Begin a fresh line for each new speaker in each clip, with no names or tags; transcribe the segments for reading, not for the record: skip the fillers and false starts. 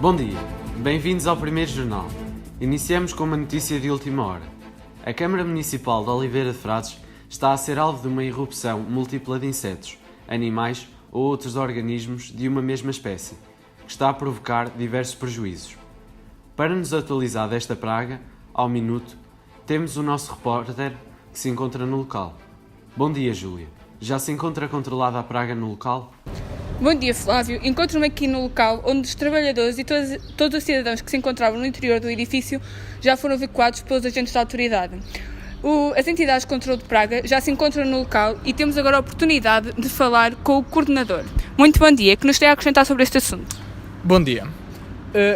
Bom dia, bem-vindos ao primeiro jornal. Iniciamos com uma notícia de última hora. A Câmara Municipal de Oliveira de Frades está a ser alvo de uma irrupção múltipla de insetos, animais ou outros organismos de uma mesma espécie, que está a provocar diversos prejuízos. Para nos atualizar desta praga, ao minuto, temos o nosso repórter que se encontra no local. Bom dia, Júlia. Já se encontra controlada a praga no local?
Bom dia, Flávio. Encontro-me aqui no local onde os trabalhadores e todos os cidadãos que se encontravam no interior do edifício já foram evacuados pelos agentes da autoridade. As entidades de controle de praga já se encontram no local e temos agora a oportunidade de falar com o coordenador. Muito bom dia, que nos tem a acrescentar sobre este assunto.
Bom dia.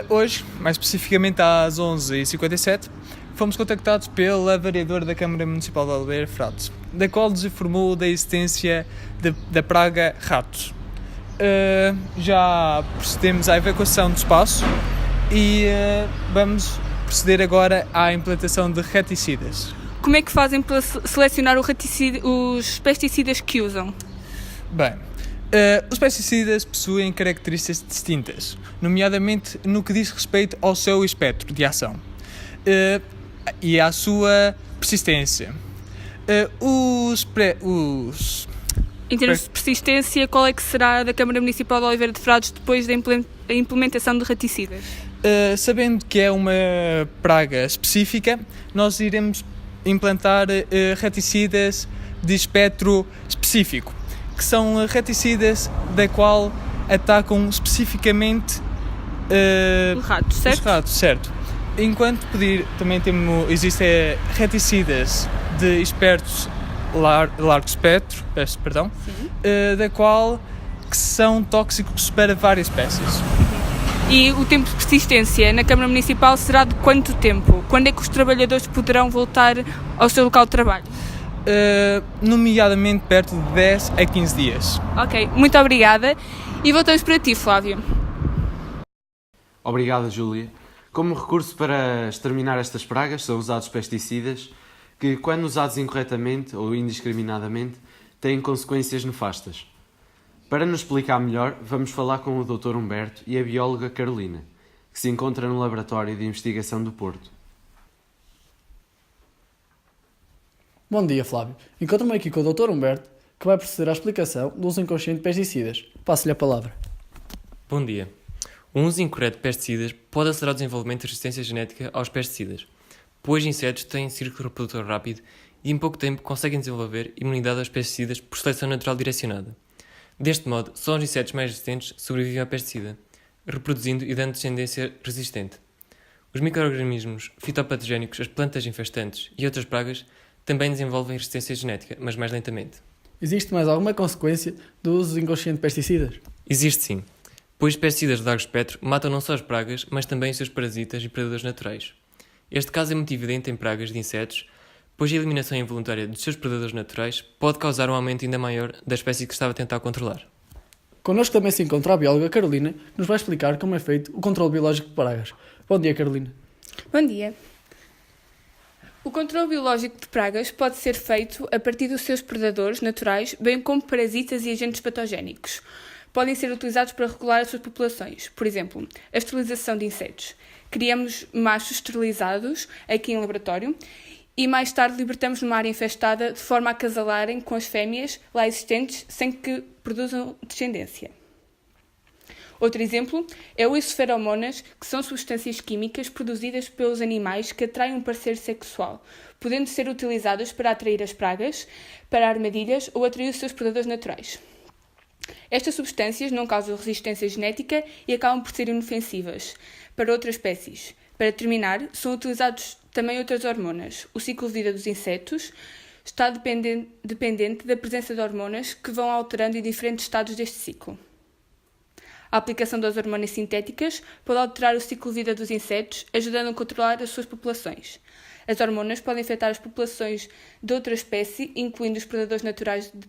Hoje, mais especificamente às 11h57, fomos contactados pela vereadora da Câmara Municipal de Oliveira de Frades, da qual nos informou da existência da praga ratos. Já procedemos à evacuação do espaço e vamos proceder agora à implantação de raticidas.
Como é que fazem para selecionar os pesticidas que usam?
Bem, os pesticidas possuem características distintas, nomeadamente no que diz respeito ao seu espectro de ação e à sua persistência.
Em termos de persistência, qual é que será da Câmara Municipal de Oliveira de Frades depois da implementação de raticidas?
Sabendo que é uma praga específica, nós iremos implantar raticidas de espectro específico, que são raticidas da qual atacam especificamente
os ratos, certo?
Enquanto também existem raticidas de espectros largo espectro, da qual que são tóxicos para várias espécies.
E o tempo de persistência na Câmara Municipal será de quanto tempo? Quando é que os trabalhadores poderão voltar ao seu local de trabalho?
Nomeadamente perto de 10 a 15 dias.
Ok, muito obrigada e voltamos para ti, Flávio.
Obrigado, Júlia. Como recurso para exterminar estas pragas são usados pesticidas que, quando usados incorretamente ou indiscriminadamente, têm consequências nefastas. Para nos explicar melhor, vamos falar com o Dr. Humberto e a bióloga Carolina, que se encontra no Laboratório de Investigação do Porto.
Bom dia, Flávio. Encontro-me aqui com o Dr. Humberto, que vai proceder à explicação do uso inconsciente de pesticidas. Passo-lhe a palavra.
Bom dia. O uso incorreto de pesticidas pode acelerar o desenvolvimento de resistência genética aos pesticidas, pois insetos têm círculo reprodutor rápido e em pouco tempo conseguem desenvolver imunidade aos pesticidas por seleção natural direcionada. Deste modo, só os insetos mais resistentes sobrevivem ao pesticida, reproduzindo e dando descendência resistente. Os micro-organismos fitopatogénicos, as plantas infestantes e outras pragas também desenvolvem resistência genética, mas mais lentamente.
Existe mais alguma consequência do uso inconsciente de pesticidas?
Existe sim, pois os pesticidas de largo espectro matam não só as pragas, mas também os seus parasitas e predadores naturais. Este caso é muito evidente em pragas de insetos, pois a eliminação involuntária dos seus predadores naturais pode causar um aumento ainda maior da espécie que estava a tentar controlar.
Connosco também se encontra a bióloga Carolina, que nos vai explicar como é feito o controle biológico de pragas. Bom dia, Carolina.
Bom dia. O controle biológico de pragas pode ser feito a partir dos seus predadores naturais, bem como parasitas e agentes patogénicos. Podem ser utilizados para regular as suas populações. Por exemplo, a esterilização de insetos. Criamos machos esterilizados aqui em laboratório e mais tarde libertamos numa área infestada de forma a acasalarem com as fêmeas lá existentes sem que produzam descendência. Outro exemplo é o uso de feromonas, que são substâncias químicas produzidas pelos animais que atraem um parceiro sexual, podendo ser utilizadas para atrair as pragas, para armadilhas ou atrair os seus predadores naturais. Estas substâncias não causam resistência genética e acabam por ser inofensivas para outras espécies. Para terminar, são utilizados também outras hormonas. O ciclo de vida dos insetos está dependente da presença de hormonas que vão alterando em diferentes estados deste ciclo. A aplicação das hormonas sintéticas pode alterar o ciclo de vida dos insetos, ajudando a controlar as suas populações. As hormonas podem afetar as populações de outra espécie, incluindo os predadores naturais de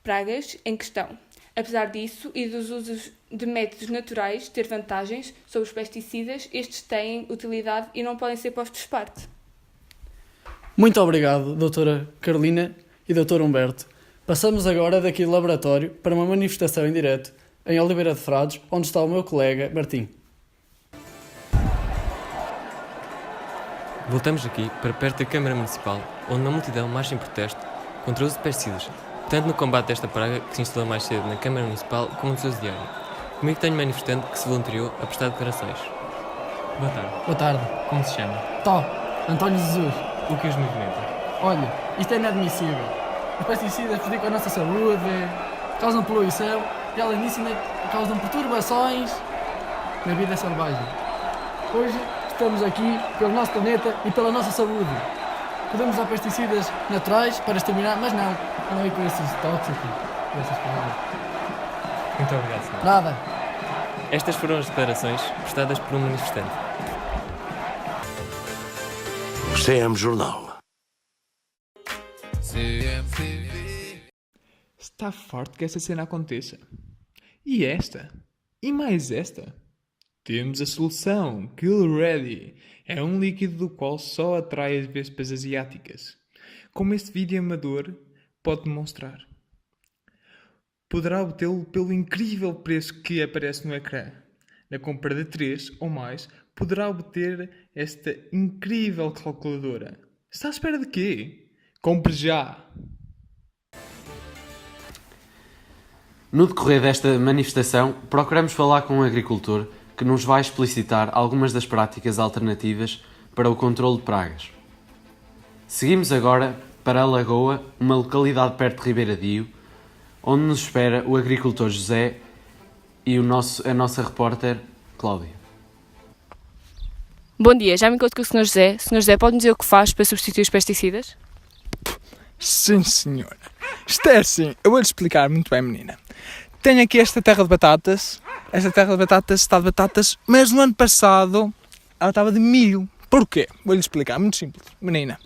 pragas em questão. Apesar disso e dos usos de métodos naturais ter vantagens sobre os pesticidas, estes têm utilidade e não podem ser postos de parte.
Muito obrigado, doutora Carolina e doutor Humberto. Passamos agora daqui do laboratório para uma manifestação em direto em Oliveira de Frades, onde está o meu colega Martim.
Voltamos aqui para perto da Câmara Municipal, onde uma multidão marcha em protesto contra o uso de pesticidas, tanto no combate desta praga que se instalou mais cedo na Câmara Municipal como no seu diário. Comigo tenho um manifestante que se voluntariou a prestar declarações. Boa tarde.
Boa tarde.
Como se chama?
António Jesus.
O que os movimenta?
Olha, isto é inadmissível. Os pesticidas prejudicam a nossa saúde, causam poluição e, além disso, ainda causam perturbações na vida selvagem. Hoje estamos aqui pelo nosso planeta e pela nossa saúde. Podemos usar pesticidas naturais para exterminar, mas não é com esses tóxicos, com essas coisas.
Muito obrigado, senhor.
Nada.
Estas foram as declarações prestadas por um manifestante.
CM Jornal.
Está forte que essa cena aconteça. E esta? E mais esta? Temos a solução, Kill Ready. É um líquido do qual só atrai as vespas asiáticas. Como este vídeo amador pode demonstrar. Poderá obtê-lo pelo incrível preço que aparece no ecrã. Na compra de 3 ou mais, poderá obter esta incrível calculadora. Está à espera de quê? Compre já!
No decorrer desta manifestação, procuramos falar com um agricultor que nos vai explicitar algumas das práticas alternativas para o controle de pragas. Seguimos agora para a Lagoa, uma localidade perto de Ribeiradio, onde nos espera o agricultor José e a nossa repórter Cláudia.
Bom dia, já me encontro com o Sr. José. Sr. José, pode-me dizer o que faz para substituir os pesticidas?
Sim, senhora. Isto é assim, eu vou-lhe explicar muito bem, menina. Tenho aqui esta terra de batatas. Esta terra de batatas está de batatas, mas no ano passado ela estava de milho. Porquê? Vou-lhe explicar, muito simples, menina.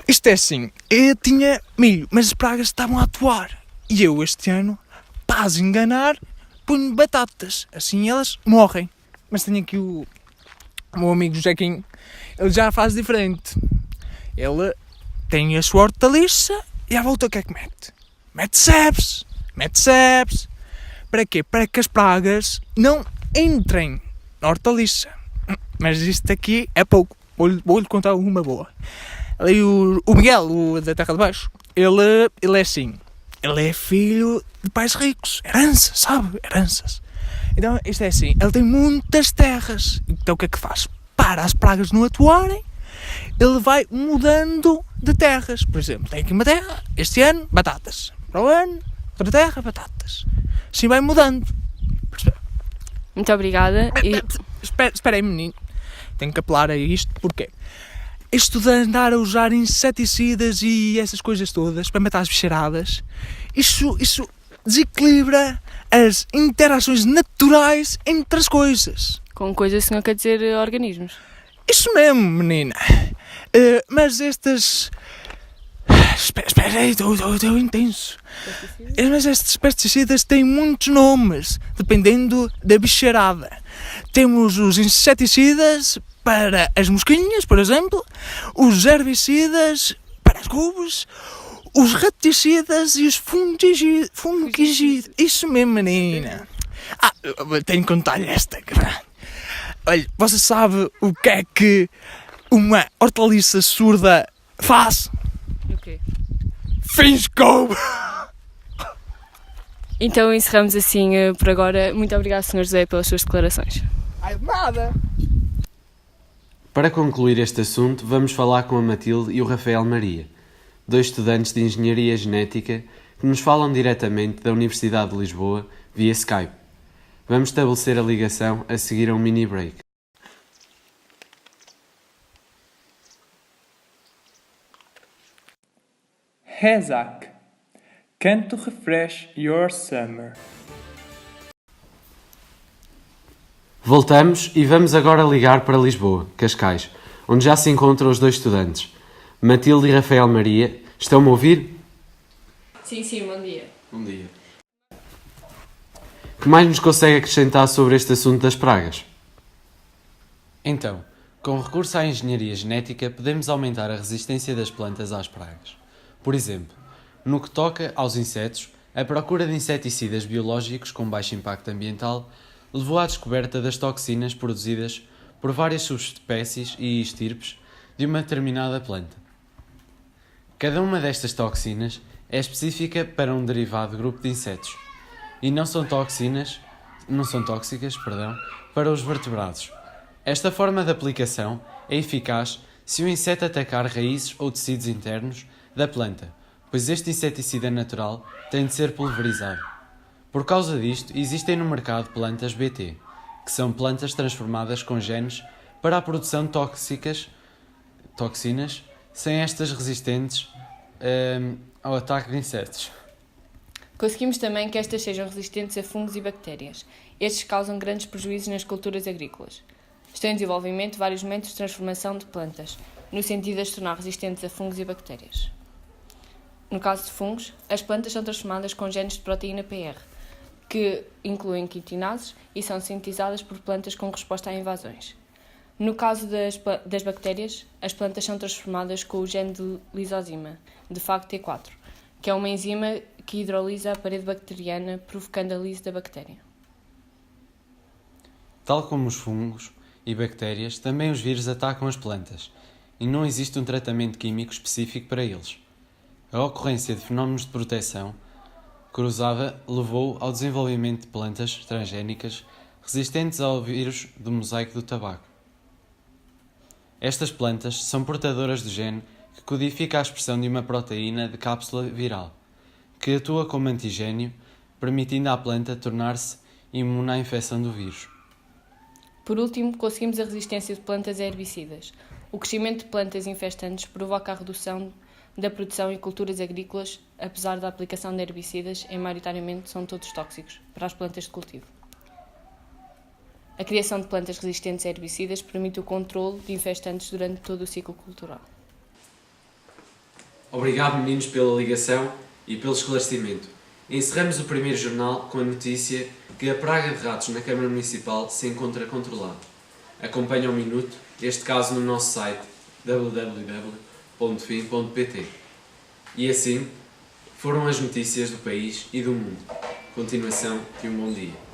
Isto é assim, eu tinha milho, mas as pragas estavam a atuar. E eu este ano, para as enganar, ponho batatas. Assim elas morrem. Mas tenho aqui o meu amigo Joaquim, ele já faz diferente. Ele tem a sua hortaliça e à volta o que é que mete? Mete sebes. Para quê? Para que as pragas não entrem na hortaliça. Mas isto aqui é pouco. Vou-lhe contar uma boa. Ali o Miguel, o da Terra de Baixo, ele é assim. Ele é filho de pais ricos. Heranças, sabe? Heranças. Então isto é assim. Ele tem muitas terras. Então o que é que faz? Para as pragas não atuarem, ele vai mudando de terras. Por exemplo, tem aqui uma terra, este ano, batatas. Para o ano, outra terra, batatas. Assim vai mudando.
Muito obrigada.
Espera aí, menino. Tenho que apelar a isto. Porquê? Isto de andar a usar inseticidas e essas coisas todas para matar as bicharadas, isso desequilibra as interações naturais entre as coisas.
Com coisas que não quer dizer organismos.
Isso mesmo, menina. Mas estas... Espera aí, estou intenso. Mas estes pesticidas têm muitos nomes, dependendo da bicharada. Temos os inseticidas para as mosquinhas, por exemplo, os herbicidas para as couves, os raticidas e os fungicidas. Isso mesmo, menina. Tenho que contar-lhe esta. Olha, você sabe o que é que uma hortaliça surda faz?
O quê?
Finge couve!
Então encerramos assim por agora. Muito obrigado, Sr. José, pelas suas declarações.
Ai, de nada!
Para concluir este assunto, vamos falar com a Matilde e o Rafael Maria, dois estudantes de Engenharia Genética que nos falam diretamente da Universidade de Lisboa via Skype. Vamos estabelecer a ligação a seguir a um mini break.
Rezak, can't to refresh your summer.
Voltamos e vamos agora ligar para Lisboa, Cascais, onde já se encontram os dois estudantes. Matilde e Rafael Maria, estão-me a ouvir?
Sim, bom dia.
Bom dia. O que mais nos consegue acrescentar sobre este assunto das pragas? Então, com recurso à engenharia genética, podemos aumentar a resistência das plantas às pragas. Por exemplo, no que toca aos insetos, A procura de inseticidas biológicos com baixo impacto ambiental levou à descoberta das toxinas produzidas por várias subespécies e estirpes de uma determinada planta. Cada uma destas toxinas é específica para um derivado grupo de insetos e não são tóxicas, para os vertebrados. Esta forma de aplicação é eficaz se o inseto atacar raízes ou tecidos internos da planta, pois este inseticida natural tem de ser pulverizado. Por causa disto, existem no mercado plantas BT, que são plantas transformadas com genes para a produção de toxinas, sem estas resistentes ao ataque de insetos.
Conseguimos também que estas sejam resistentes a fungos e bactérias. Estes causam grandes prejuízos nas culturas agrícolas. Estão em desenvolvimento vários métodos de transformação de plantas, no sentido de as tornar resistentes a fungos e bactérias. No caso de fungos, as plantas são transformadas com genes de proteína PR, que incluem quitinases e são sintetizadas por plantas com resposta a invasões. No caso das bactérias, as plantas são transformadas com o gene de lisozima, de FACT4, que é uma enzima que hidrolisa a parede bacteriana, provocando a lise da bactéria.
Tal como os fungos e bactérias, também os vírus atacam as plantas, e não existe um tratamento químico específico para eles. A ocorrência de fenómenos de proteção cruzada levou ao desenvolvimento de plantas transgénicas resistentes ao vírus do mosaico do tabaco. Estas plantas são portadoras de gene que codifica a expressão de uma proteína de cápsula viral, que atua como antigênio, permitindo à planta tornar-se imune à infecção do vírus.
Por último, conseguimos a resistência de plantas a herbicidas. O crescimento de plantas infestantes provoca a redução da produção em culturas agrícolas, apesar da aplicação de herbicidas, e maioritariamente são todos tóxicos para as plantas de cultivo. A criação de plantas resistentes a herbicidas permite o controle de infestantes durante todo o ciclo cultural.
Obrigado, meninos, pela ligação e pelo esclarecimento. Encerramos o primeiro jornal com a notícia que a praga de ratos na Câmara Municipal se encontra controlada. Acompanhe ao minuto este caso no nosso site www.fim.pt. E assim foram as notícias do país e do mundo. Continuação de um bom dia.